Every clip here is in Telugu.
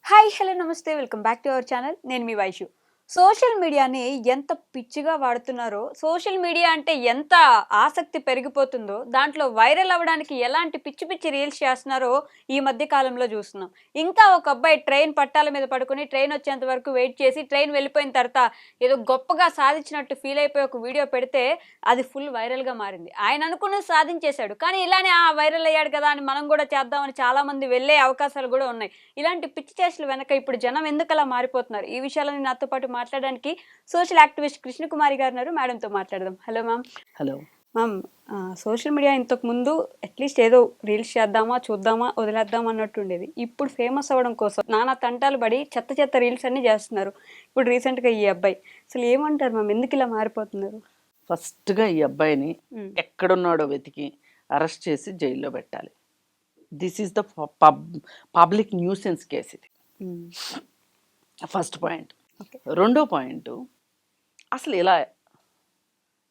హాయ్ హలో నమస్తే welcome back to our channel. నేను మీ వైషు. సోషల్ మీడియాని ఎంత పిచ్చిగా వాడుతున్నారో, సోషల్ మీడియా అంటే ఎంత ఆసక్తి పెరిగిపోతుందో, దాంట్లో వైరల్ అవ్వడానికి ఎలాంటి పిచ్చి పిచ్చి రీల్స్ చేస్తున్నారో ఈ మధ్య కాలంలో చూస్తున్నాం. ఇంకా ఒక అబ్బాయి ట్రైన్ పట్టాల మీద పడుకొని ట్రైన్ వచ్చేంత వరకు వెయిట్ చేసి ట్రైన్ వెళ్ళిపోయిన తర్వాత ఏదో గొప్పగా సాధించినట్టు ఫీల్ అయిపోయి ఒక వీడియో పెడితే అది ఫుల్ వైరల్గా మారింది. ఆయన అనుకున్నది సాధించేశాడు, కానీ ఇలానే వైరల్ అయ్యాడు కదా అని మనం కూడా చేద్దామని చాలామంది వెళ్ళే అవకాశాలు కూడా ఉన్నాయి. ఇలాంటి పిచ్చి చేష్టల వెనక ఇప్పుడు జనం ఎందుకలా మారిపోతున్నారు? ఈ విషయాలని నాతో పాటు మాట్లాడడానికి సోషల్ యాక్టివిస్ట్ కృష్ణకుమారి గారు ఉన్నారు. మేడంతో మాట్లాడదాం. Hello ma'am. Hello ma'am, social media ఇంతకు ముందు అట్లీస్ట్ ఏదో రీల్స్ చేద్దామా, చూద్దామా, వదిలేద్దాం అన్నట్టు ఉండేది. ఇప్పుడు ఫేమస్ అవ్వడం కోసం నానా తంటాలు పడి చెత్త చెత్త రీల్స్ అన్నీ చేస్తున్నారు. ఇప్పుడు రీసెంట్గా ఈ అబ్బాయి అసలు ఏమంటారు మ్యామ్, ఎందుకు ఇలా మారిపోతున్నారు? ఫస్ట్గా ఈ అబ్బాయిని ఎక్కడున్నాడో వెతికి అరెస్ట్ చేసి జైల్లో పెట్టాలి. This is the public nuisance case. ఇది ఫస్ట్ పాయింట్. రెండో పాయింట్, అసలు ఇలా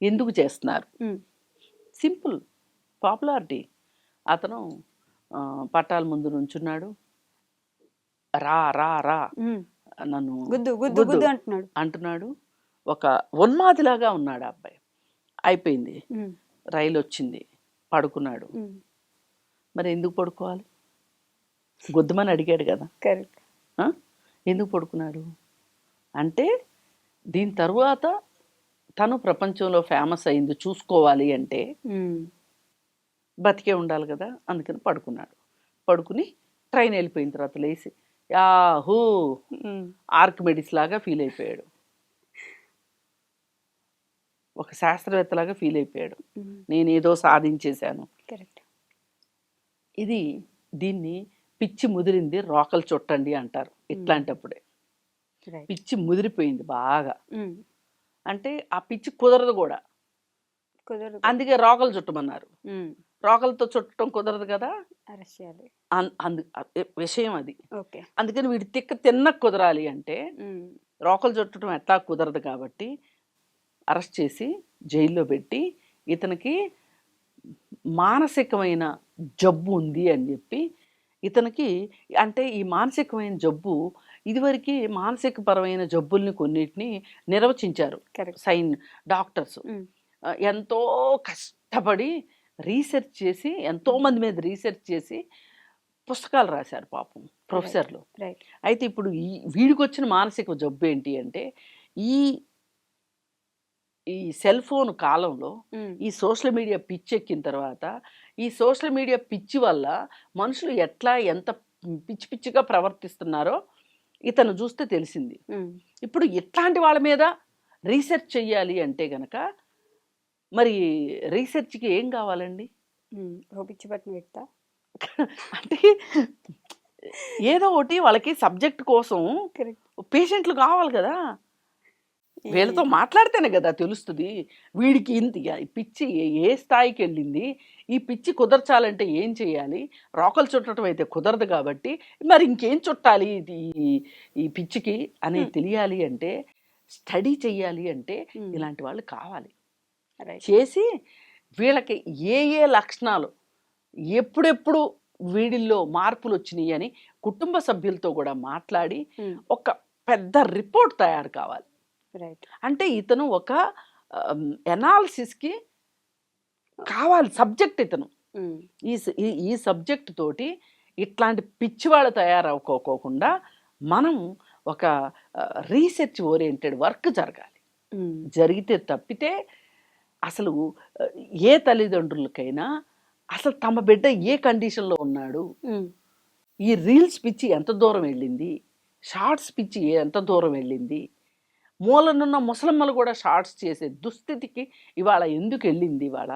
ఎందుకు చేస్తున్నారు? Simple popularity. అతను పట్టాల ముందు నుంచున్నాడు, రా రా రా నన్ను గుద్దు అంటున్నాడు. ఒక ఉన్మాదిలాగా ఉన్నాడు ఆ అబ్బాయి. అయిపోయింది, రైలు వచ్చింది, పడుకున్నాడు. మరి ఎందుకు పడుకోవాలి? గొద్దుమని అడిగాడు కదా, ఎందుకు పడుకున్నాడు అంటే దీని తరువాత తను ప్రపంచంలో ఫేమస్ అయింది చూసుకోవాలి అంటే బతికే ఉండాలి కదా, అందుకని పడుకున్నాడు. పడుకుని ట్రైన్ వెళ్ళిపోయిన తర్వాత లేచి యాహూ ఆర్కిమెడిస్ లాగా ఫీల్ అయిపోయాడు, ఒక శాస్త్రవేత్తలాగా ఫీల్ అయిపోయాడు. నేనేదో సాధించేశాను. ఇది దీన్ని పిచ్చి ముదిరింది రోకలు చుట్టండి అంటారు. ఇట్లాంటప్పుడే పిచ్చి ముదిరిపోయింది బాగా. అంటే ఆ పిచ్చి కుదరదు కూడా, అందుకే రోకలు చుట్టమన్నారు. రోకలతో చుట్టడం కుదరదు కదా, విషయం అది. అందుకని వీడి తిన్న కుదరాలి అంటే రోకలు చుట్టడం ఎట్లా కుదరదు కాబట్టి అరెస్ట్ చేసి జైల్లో పెట్టి ఇతనికి మానసికమైన జబ్బు ఉంది అని చెప్పి ఇతనికి, అంటే ఈ మానసికమైన జబ్బు ఇదివరకు మానసిక పరమైన జబ్బుల్ని కొన్నిటిని నిర్వచించారు డాక్టర్స్. ఎంతో కష్టపడి రీసెర్చ్ చేసి, ఎంతోమంది మీద రీసెర్చ్ చేసి పుస్తకాలు రాశారు పాపం ప్రొఫెసర్లు. అయితే ఇప్పుడు వీడికి వచ్చిన మానసిక జబ్బు ఏంటి అంటే ఈ సెల్ ఫోన్ కాలంలో ఈ సోషల్ మీడియా పిచ్చి ఎక్కిన తర్వాత, ఈ సోషల్ మీడియా పిచ్చి వల్ల మనుషులు ఎట్లా ఎంత పిచ్చి పిచ్చిగా ప్రవర్తిస్తున్నారో ఇతను చూస్తే తెలిసింది. ఇప్పుడు ఇట్లాంటి వాళ్ళ మీద రీసెర్చ్ చెయ్యాలి అంటే గనక మరి రీసెర్చ్కి ఏం కావాలండి? పిచ్చి పట్టిన వ్యక్త అంటే ఏదో ఒకటి వాళ్ళకి సబ్జెక్ట్ కోసం పేషెంట్లు కావాలి కదా, వీళ్ళతో మాట్లాడితేనే కదా తెలుస్తుంది వీడికి ఇంత పిచ్చి ఏ స్థాయికి వెళ్ళింది, ఈ పిచ్చి కుదర్చాలంటే ఏం చేయాలి. రోకలు చుట్టడం అయితే కుదరదు కాబట్టి మరి ఇంకేం చుట్టాలి ఈ పిచ్చికి అనేది తెలియాలి అంటే, స్టడీ చెయ్యాలి అంటే ఇలాంటి వాళ్ళు కావాలి. చేసి వీళ్ళకి ఏ లక్షణాలు ఎప్పుడెప్పుడు వీడిల్లో మార్పులు వచ్చినాయి అని కుటుంబ సభ్యులతో కూడా మాట్లాడి ఒక పెద్ద రిపోర్ట్ తయారు కావాలి. అంటే ఇతను ఒక ఎనాలిసిస్కి కావాలి సబ్జెక్ట్. ఇతను ఈ సబ్జెక్ట్ తోటి ఇట్లాంటి పిచ్చివాళ్ళు తయారవుకోకుండా మనం ఒక రీసెర్చ్ ఓరియంటెడ్ వర్క్ జరగాలి. జరిగితే తప్పితే అసలు ఏ తల్లిదండ్రులకైనా అసలు తమ బిడ్డ ఏ కండిషన్లో ఉన్నాడు, ఈ రీల్స్ పిచ్చి ఎంత దూరం వెళ్ళింది, షార్ట్స్ పిచ్చి ఎంత దూరం వెళ్ళింది, మూలనున్న ముసలమ్మలు కూడా షార్ట్స్ చేసే దుస్థితికి ఇవాళ ఎందుకు వెళ్ళింది ఇవాళ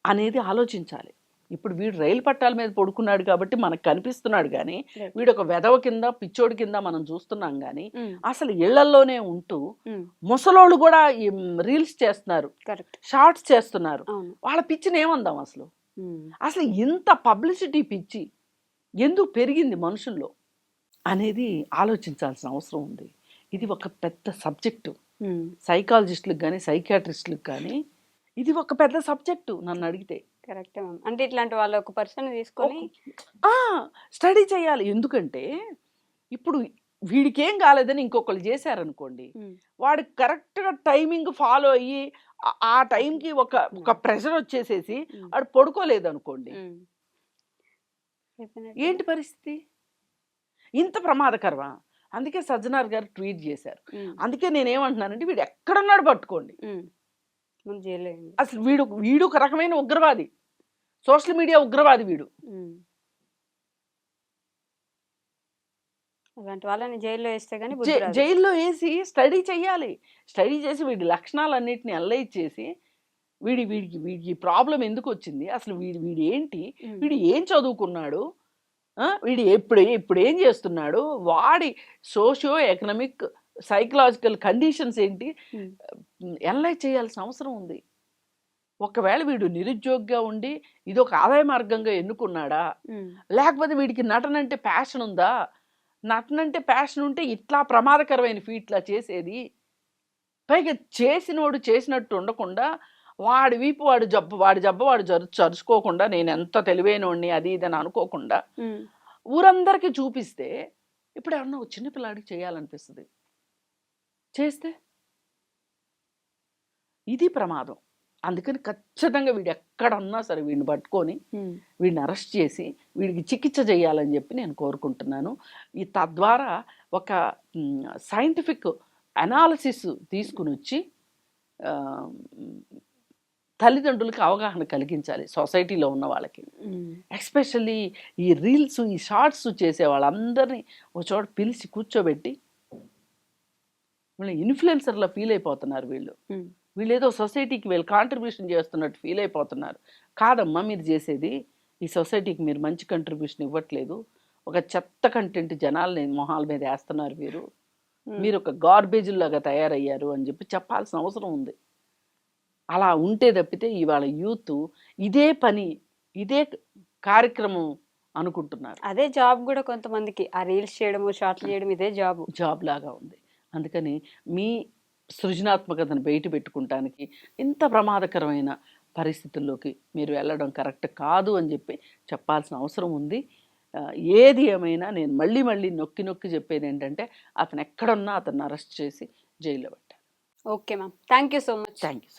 అనేది ఆలోచించాలి. ఇప్పుడు వీడు రైలు పట్టాల మీద పడుకున్నాడు కాబట్టి మనకు కనిపిస్తున్నాడు, కానీ వీడు ఒక వెధవ కింద పిచ్చోడి కింద మనం చూస్తున్నాం. కానీ అసలు ఇళ్లలోనే ఉంటూ ముసలోళ్ళు కూడా ఈ రీల్స్ చేస్తున్నారు, షార్ట్స్ చేస్తున్నారు. వాళ్ళ పిచ్చిని ఏమందాం అసలు? అసలు ఇంత పబ్లిసిటీ పిచ్చి ఎందుకు పెరిగింది మనుషుల్లో అనేది ఆలోచించాల్సిన అవసరం ఉంది. ఇది ఒక పెద్ద సబ్జెక్టు. సైకాలజిస్టులకు కానీ సైకియాట్రిస్టులకు కానీ ఇది ఒక పెద్ద సబ్జెక్టు నన్ను అడిగితే. కరెక్టే మ్యామ్. అంటే ఇట్లాంటి వాళ్ళు ఒక పర్సన్ తీసుకొని స్టడీ చేయాలి. ఎందుకంటే ఇప్పుడు వీడికి ఏం కాలేదని ఇంకొకళ్ళు చేశారనుకోండి, ఉమ్, వాడు కరెక్ట్గా టైమింగ్ ఫాలో అయ్యి ఆ టైంకి ఒక ఒక ప్రెషర్ వచ్చేసేసి ఉమ్, వాడు పడుకోలేదు అనుకోండి, ఉమ్. ఏంటి పరిస్థితి? ఇంత ప్రమాదకరమా? అందుకే సజ్జనార్ గారు ట్వీట్ చేశారు. ఉమ్, అందుకే నేనేమంటున్నానంటే వీడు ఎక్కడున్నాడు పట్టుకోండి. ఉమ్. ముందు జైల్లో వేయండి. అసలు వీడు వీడు ఒక రకమైన ఉగ్రవాది, సోషల్ మీడియా ఉగ్రవాది వీడు. ఉమ్. అలాంటి వాళ్ళని జైల్లో వేస్తే గానీ బుద్ధి రాదు. జైల్లో వేసి స్టడీ చెయ్యాలి. స్టడీ చేసి వీడి లక్షణాలన్నిటిని అనలైజ్ చేసి వీడికి ప్రాబ్లం ఎందుకు వచ్చింది, అసలు వీడు ఏంటి, ఉమ్, వీడు ఏం చదువుకున్నాడు, వీడు ఇప్పుడు ఏం చేస్తున్నాడు, వాడి సోషియో ఎకనామిక్ సైకలాజికల్ కండిషన్స్ ఏంటి ఉమ్, అనలైజ్ చేయాల్సిన అవసరం ఉంది. ఒకవేళ వీడు నిరుద్యోగిగా ఉండి ఇది ఒక ఆదాయ మార్గంగా ఎన్నుకున్నాడా, ఉమ్, లేకపోతే వీడికి నటన అంటే ప్యాషన్ ఉందా, నటన అంటే ప్యాషన్ ఉంటే ఇట్లా ప్రమాదకరమైన ఫీట్లా చేసేది. పైగా చేసినోడు చేసినట్టు ఉండకుండా వాడి వీపు వాడి జబ్బ వాడు చరుచుకోకుండా నేను ఎంత తెలివైనోడిని అది ఇది అని అనుకోకుండా ఉమ్. ఊరందరికీ చూపిస్తే ఇప్పుడు ఎవరన్నా ఒక చిన్న పిల్లాడికి చేయాలనిపిస్తుంది, చేస్తే ఇది ప్రమాదం. అందుకని ఖచ్చితంగా వీడు ఎక్కడన్నా సరే వీడిని పట్టుకొని ఉమ్. వీడిని అరెస్ట్ చేసి వీడికి చికిత్స చేయాలని చెప్పి నేను కోరుకుంటున్నాను. ఈ తద్వారా ఒక సైంటిఫిక్ అనాలిసిస్ తీసుకుని వచ్చి ఆ, తల్లిదండ్రులకి అవగాహన కలిగించాలి సొసైటీలో ఉన్న వాళ్ళకి. ఉమ్. ఎస్పెషల్లీ ఈ రీల్స్ ఈ షార్ట్స్ చేసే వాళ్ళందరినీ ఒక చోట పిలిచి కూర్చోబెట్టి వీళ్ళు ఇన్ఫ్లుయెన్సర్లా ఫీల్ అయిపోతున్నారు. ఉమ్. వీళ్ళు ఏదో సొసైటీకి వీళ్ళు కాంట్రిబ్యూషన్ చేస్తున్నట్టు ఫీల్ అయిపోతున్నారు. కాదమ్మా, మీరు చేసేది ఈ సొసైటీకి మీరు మంచి కంట్రిబ్యూషన్ ఇవ్వట్లేదు, ఒక చెత్త కంటెంట్ జనాల్ని మొహాల మీద వేస్తున్నారు, మీరు ఒక గార్బేజ్ లాగా తయారయ్యారు అని చెప్పి చెప్పాల్సిన అవసరం ఉంది. అలా ఉంటే తప్పితే ఇవాళ యూత్ ఇదే పని ఇదే కార్యక్రమం అనుకుంటున్నారు. అదే జాబ్ కూడా కొంతమందికి, ఆ రీల్స్ చేయడము షార్ట్లు చేయడం ఇదే జాబ్ లాగా ఉంది. అందుకని మీ సృజనాత్మకతను బయట పెట్టుకుంటానికి ఇంత ప్రమాదకరమైన పరిస్థితుల్లోకి మీరు వెళ్ళడం కరెక్ట్ కాదు అని చెప్పి చెప్పాల్సిన అవసరం ఉంది. ఏది ఏమైనా నేను మళ్ళీ నొక్కి చెప్పేది ఏంటంటే అతను ఎక్కడున్నా అతన్ని అరెస్ట్ చేసి జైల్లో పెట్టాలి. Okay ma'am, thank you so much. Thank you.